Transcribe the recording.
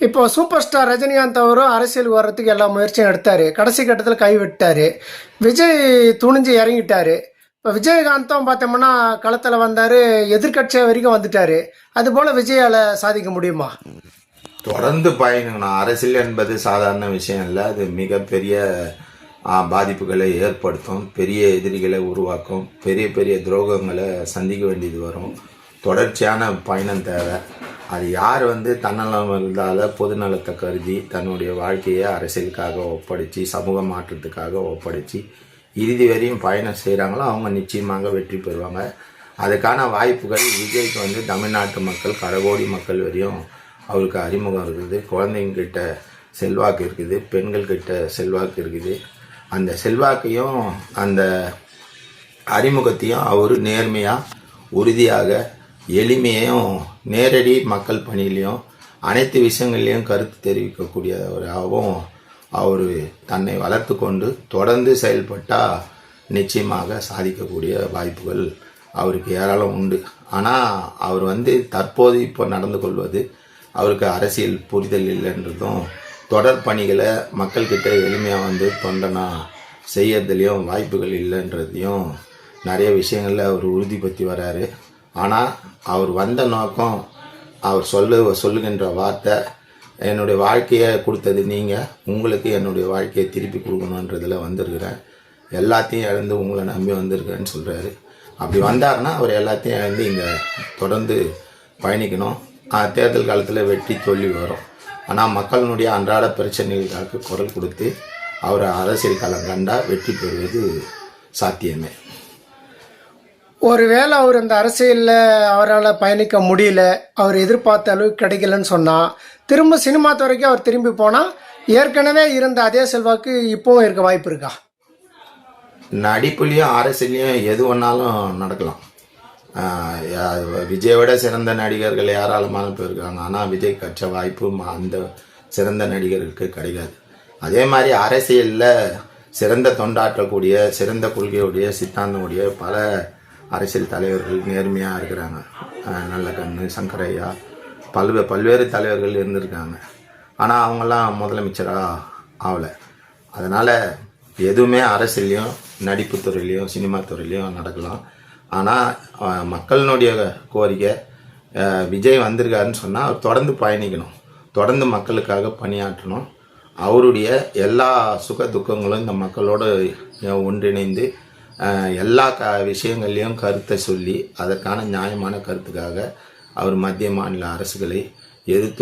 இப்போ super star Rajinikanth அவரும் அரசியலுக்கு வர்றதுக்கு எல்லா முயற்சியும் எடுத்தார். கடைசி கட்டத்தில் கைவிட்டார். விஜய் துணிஞ்சு இறங்கிட்டார். இப்போ விஜயகாந்தும் பார்த்தோம்னா களத்தில் வந்தார், எதிர்கட்சியாக வரைக்கும் வந்துட்டார். அதுபோல் விஜயால் சாதிக்க முடியுமா? தொடர்ந்து பயணிக்கணும். அரசியல் என்பது சாதாரண விஷயம் இல்லை. அது மிகப்பெரிய பாதிப்புகளை ஏற்படுத்தும், பெரிய எதிரிகளை உருவாக்கும், பெரிய பெரிய துரோகங்களை சந்திக்க வேண்டியது வரும். தொடர்ச்சியான பயணம் தேவை. அது யார் தன்னலம் இருந்தால பொதுநலத்தை கருதி தன்னுடைய வாழ்க்கையை அரசியலுக்காக ஒப்படைச்சி, சமூக மாற்றத்துக்காக ஒப்படைச்சி இறுதி வரையும் பயணம் செய்கிறாங்களோ அவங்க நிச்சயமாக வெற்றி பெறுவாங்க. அதுக்கான வாய்ப்புகள் விஜய்க்கு தமிழ்நாட்டு மக்கள், கடகோடி மக்கள் வரையும் அவருக்கு அறிமுகம் இருக்குது. குழந்தைங்கிட்ட செல்வாக்கு இருக்குது, பெண்கள்கிட்ட செல்வாக்கு இருக்குது. அந்த செல்வாக்கையும் அந்த அறிமுகத்தையும் அவர் நேர்மையாக, உறுதியாக, எளிமையும், நேரடி மக்கள் பணியிலையும் அனைத்து விஷயங்கள்லையும் கருத்து தெரிவிக்கக்கூடியவராகவும் அவர் தன்னை வளர்த்து கொண்டு தொடர்ந்து செயல்பட்டால் நிச்சயமாக சாதிக்கக்கூடிய வாய்ப்புகள் அவருக்கு ஏராளம் உண்டு. ஆனால் அவர் தற்போது இப்போ நடந்து கொள்வது அவருக்கு அரசியல் புரிதல் இல்லைன்றதும், தொடர் பணிகளை மக்கள்கிட்ட எளிமையாக தொண்டனா செய்யறதுலேயும் வாய்ப்புகள் இல்லைன்றதையும் நிறைய விஷயங்களில் அவர் உறுதிப்படுத்தி வராரு. ஆனால் அவர் வந்த நோக்கம், அவர் சொல்லுகின்ற வார்த்தை, என்னுடைய வாழ்க்கையை கொடுத்தது நீங்கள், உங்களுக்கு என்னுடைய வாழ்க்கையை திருப்பி கொடுக்கணுன்றதில் வந்திருக்கிறேன், எல்லாத்தையும் இழந்து உங்களை நம்பி வந்திருக்கிறேன்னு சொல்கிறாரு. அப்படி வந்தார்னா அவர் எல்லாத்தையும் இழந்து இங்கே தொடர்ந்து பயணிக்கணும். தேர்தல் காலத்தில் வெற்றி தோல்வி வரும். ஆனால் மக்களினுடைய அன்றாட பிரச்சனைகளுக்காக குரல் கொடுத்து அவர் அரசியல் களம் கண்டால் வெற்றி பெறுவது சாத்தியமே. ஒருவேளை அவர் அந்த அரசியலில் அவரால் பயணிக்க முடியல, அவர் எதிர்பார்த்த அளவுக்கு கிடைக்கலன்னு சொன்னால், திரும்ப சினிமா துறைக்கு அவர் திரும்பி போனால் ஏற்கனவே இருந்த அதே செல்வாக்கு இப்போவும் இருக்க வாய்ப்பு இருக்கா? நடிப்புலையும் அரசியலையும் எது வேணாலும் நடக்கலாம். விஜயை விட சிறந்த நடிகர்கள் யாராலுமாலும் போயிருக்காங்க. ஆனால் விஜய் கற்ற வாய்ப்பு அந்த சிறந்த நடிகர்களுக்கு கிடைக்காது. அதே மாதிரி அரசியலில் சிறந்த தொண்டாற்றக்கூடிய, சிறந்த கொள்கையுடைய, சித்தாந்தமுடைய பல அரசியல் தலைவர்கள் நேர்மையாக இருக்கிறாங்க. நல்ல கண்ணு, சங்கரையா, பல்வேறு தலைவர்கள் இருந்திருக்காங்க. ஆனால் அவங்கெல்லாம் முதலமைச்சராக ஆகலை. அதனால் எதுவுமே அரசியலையும், நடிப்பு துறையிலையும், சினிமா துறையிலையும் நடக்கலாம். ஆனால் மக்களினுடைய கோரிக்கை, விஜய் வந்திருக்காருன்னு சொன்னால் அவர் தொடர்ந்து பயணிக்கணும், தொடர்ந்து மக்களுக்காக பணியாற்றணும். அவருடைய எல்லா சுக துக்கங்களும் இந்த மக்களோடு ஒன்றிணைந்து எல்லா விஷயங்கள்லையும் கருத்தை சொல்லி அதற்கான நியாயமான கருத்துக்காக அவர் மத்திய மாநில அரசுகளை எதிர்த்து